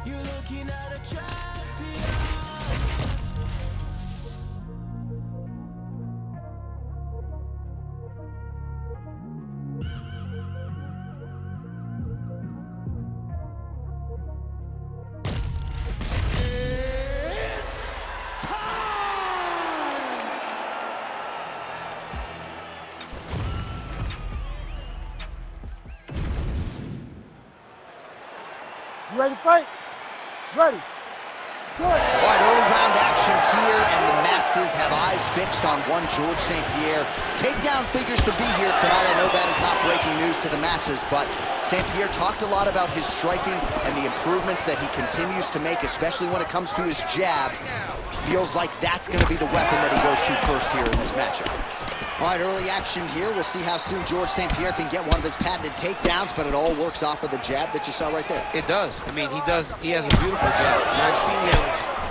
You're looking at a champion. You ready to fight? Ready. Good. All right, early round action here, and the masses have eyes fixed on one George St. Pierre. Takedown figures to be here tonight. I know that is not breaking news to the masses, but St. Pierre talked a lot about his striking and the improvements that he continues to make, especially when it comes to his jab. Feels like that's going to be the weapon that he goes to first here in this matchup. All right, early action here. We'll see how soon George St. Pierre can get one of his patented takedowns, but it all works off of the jab that you saw right there. It does. I mean, he does. He has a beautiful jab. And I've seen him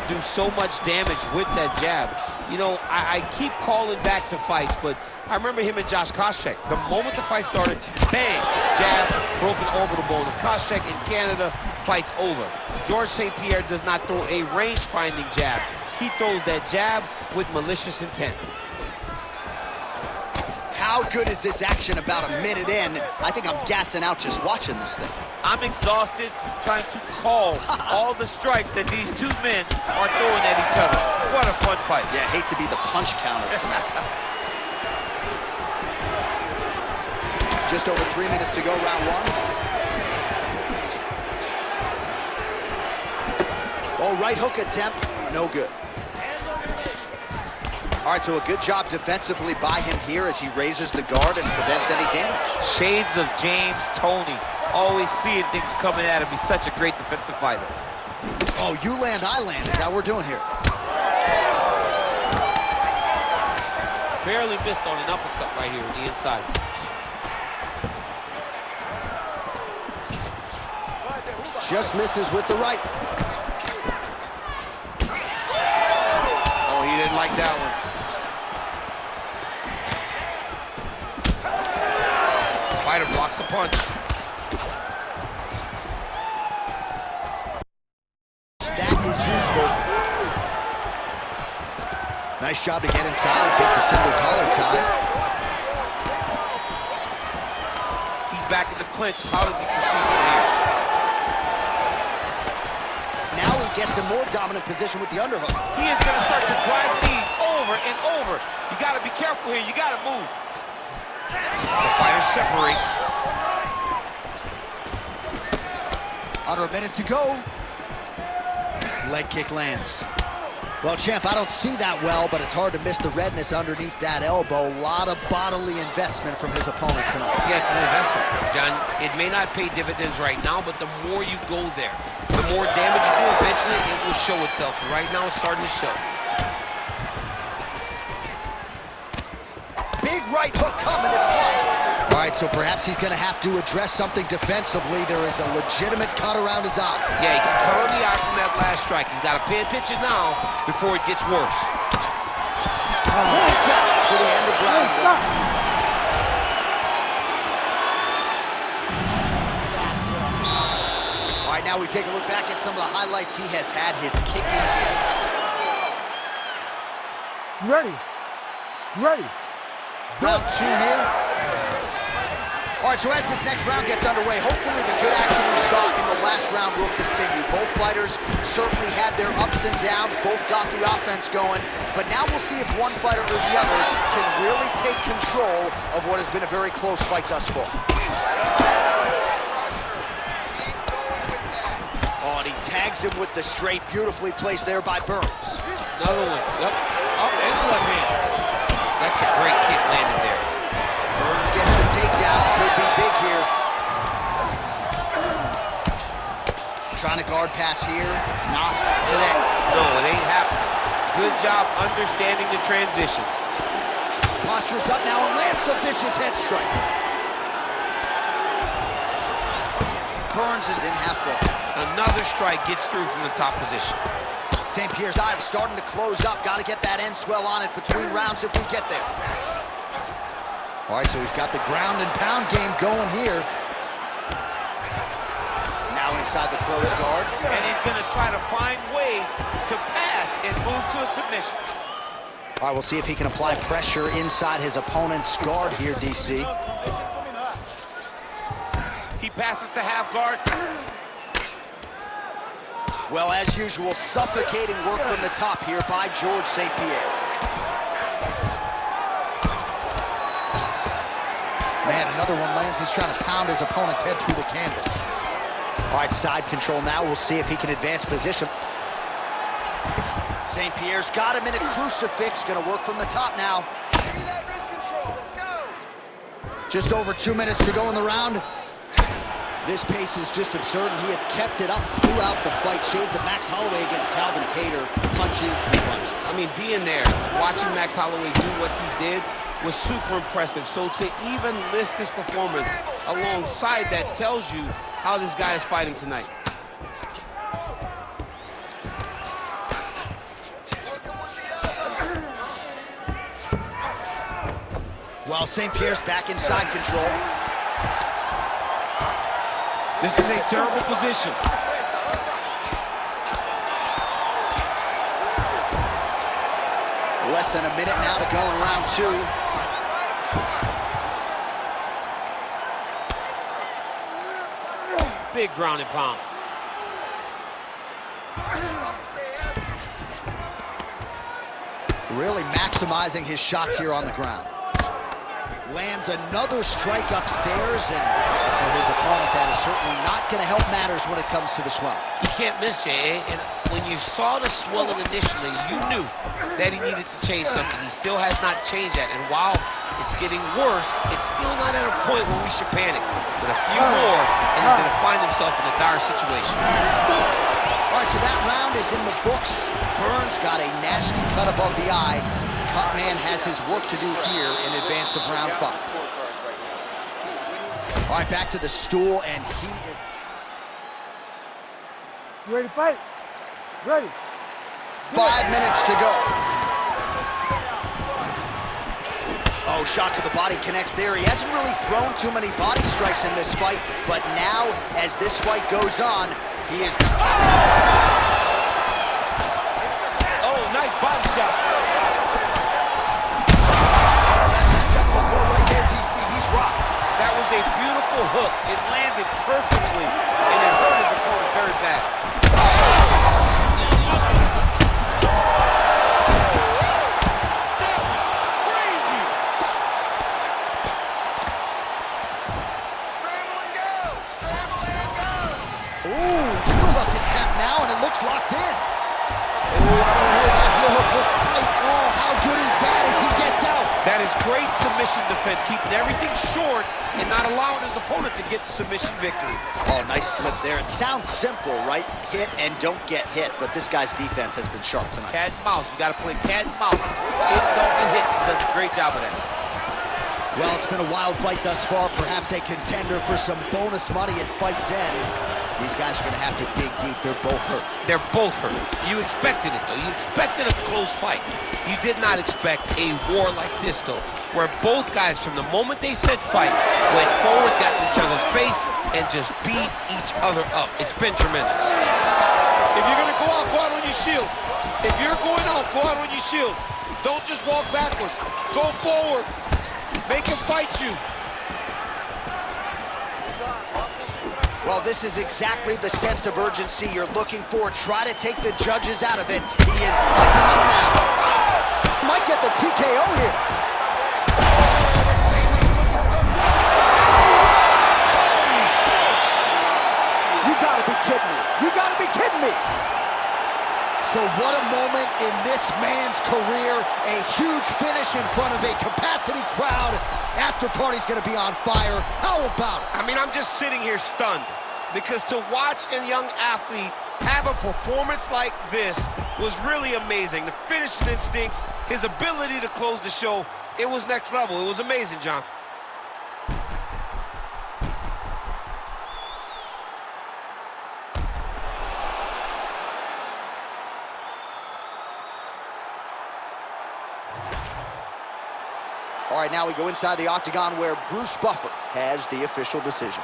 do so much damage with that jab. You know, I keep calling back to fights, but I remember him and Josh Koscheck. The moment the fight started, bang, jab, broken orbital bone. If Koscheck in Canada, fight's over. George St. Pierre does not throw a range-finding jab. He throws that jab with malicious intent. How good is this action about a minute in? I think I'm gassing out just watching this thing. I'm exhausted trying to call all the strikes that these two men are throwing at each other. What a fun fight. Yeah, I hate to be the punch counter tonight. Just over 3 minutes to go, round one. Oh, right hook attempt, no good. All right, so a good job defensively by him here as he raises the guard and prevents any damage. Shades of James Toney. Always seeing things coming at him. He's such a great defensive fighter. Oh, you land, I land is how we're doing here. Barely missed on an uppercut right here on the inside. Just misses with the right. Oh, he didn't like that one. Fighter blocks the punch. That is useful. Nice job to get inside and get the single collar tie. He's back in the clinch. How does he proceed from here? Now he gets a more dominant position with the underhook. He is going to start to drive these over and over. You got to be careful here. You got to move. The fighters separate. Under a minute to go. Leg kick lands. Well, champ, I don't see that well, but it's hard to miss the redness underneath that elbow. A lot of bodily investment from his opponent tonight. Yeah, it's an investment, John. It may not pay dividends right now, but the more you go there, the more damage you do, eventually it will show itself. And right now, it's starting to show. Big right hook coming, it's blocked. All right, so perhaps he's going to have to address something defensively. There is a legitimate cut around his eye. Yeah, he got cut on the eye from that last strike. He's got to pay attention now before it gets worse. Points out for the end of round one. All right, now we take a look back at some of the highlights he has had. His kicking game. You ready? You ready? Round two here. All right, so as this next round gets underway, hopefully the good action we saw in the last round will continue. Both fighters certainly had their ups and downs, both got the offense going, but now we'll see if one fighter or the other can really take control of what has been a very close fight thus far. Oh, and he tags him with the straight, beautifully placed there by Burns. Another one. Yep. Up and left hand. That's a great kick landed there. Burns gets the takedown. Could be big here. Trying to guard pass here. Not today. No, it ain't happening. Good job understanding the transition. Postures up now and lands the vicious head strike. Burns is in half guard. Another strike gets through from the top position. St. Pierre's eye starting to close up. Got to get that end swell on it between rounds if we get there. All right, so he's got the ground and pound game going here. Now inside. inside the closed guard. And he's going to try to find ways to pass and move to a submission. All right, we'll see if he can apply pressure inside his opponent's guard here, DC. He passes to half guard. Well, as usual, suffocating work from the top here by George St. Pierre. Man, another one lands. He's trying to pound his opponent's head through the canvas. All right, side control now. We'll see if he can advance position. St. Pierre's got him in a crucifix. Gonna work from the top now. Give me that wrist control. Let's go. Just over 2 minutes to go in the round. This pace is just absurd, and he has kept it up throughout the fight. Shades of Max Holloway against Calvin Kattar. Punches and punches. I mean, being there, watching Max Holloway do what he did was super impressive. So to even list this performance alongside that tells you how this guy is fighting tonight. Well, St. Pierre's back in side control. This is a terrible position. Less than a minute now to go in round 2. Big ground and pound. Really maximizing his shots here on the ground. Lands another strike upstairs, and for his opponent, that is certainly not going to help matters when it comes to the swelling. He can't miss you, eh? And when you saw the swelling initially, you knew that he needed to change something. He still has not changed that, and while it's getting worse, it's still not at a point where we should panic. But a few more, and he's going to find himself in a dire situation. All right, so that round is in the books. Burns got a nasty cut above the eye. Cutman has his work to do here in advance of round 5. All right, back to the stool, and he is... You ready to fight? Ready. 5 minutes to go. Oh, shot to the body connects there. He hasn't really thrown too many body strikes in this fight, but now, as this fight goes on, he is... Oh, nice body shot. That was a beautiful hook. It landed perfectly, and it hurt his opponent very bad. Crazy! Scramble and go! Scramble and go! Ooh, heel hook attempt now, and it looks locked in. Oh, I don't know, that heel hook looks tight. Oh, how good is that as he gets out? That is great submission defense, keeping everything short and not allowing his opponent to get the submission victory. Oh, nice slip there. It sounds simple, right? Hit and don't get hit, but this guy's defense has been sharp tonight. Cat and mouse. You got to play cat and mouse. Hit, don't get hit. He does a great job of that. Well, it's been a wild fight thus far, perhaps a contender for some bonus money at fight's end. These guys are going to have to dig deep. They're both hurt. They're both hurt. You expected it, though. You expected a close fight. You did not expect a war like this, though, where both guys, from the moment they said fight, went forward, got in each other's face, and just beat each other up. It's been tremendous. If you're going to go out on your shield. If you're going out, go out on your shield. Don't just walk backwards. Go forward. Make him fight you. Well, this is exactly the sense of urgency you're looking for. Try to take the judges out of it. He is lighting up now. Might get the TKO here. You gotta be kidding me. You gotta be kidding me. So what a moment in this man's career. A huge finish in front of a capacity crowd. After party's gonna be on fire. How about it? I mean, I'm just sitting here stunned, because to watch a young athlete have a performance like this was really amazing. The finishing instincts, his ability to close the show, it was next level. It was amazing, John. All right, now we go inside the octagon where Bruce Buffer has the official decision.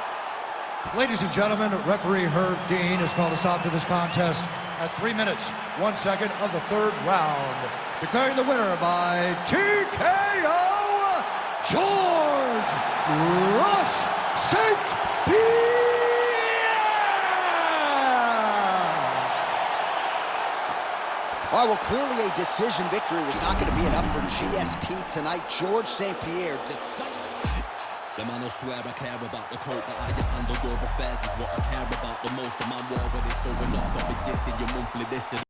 Ladies and gentlemen, referee Herb Dean has called a stop to this contest at 3 minutes, 1 second of the third round. Declaring the winner by TKO, George Rush St. Pierre! All right, well, clearly a decision victory was not going to be enough for GSP tonight. George St. Pierre decided. The man will swear I care about the coat, but I handle your affairs is what I care about the most. And my war when it's going off, I'll be dissing your monthly dissing.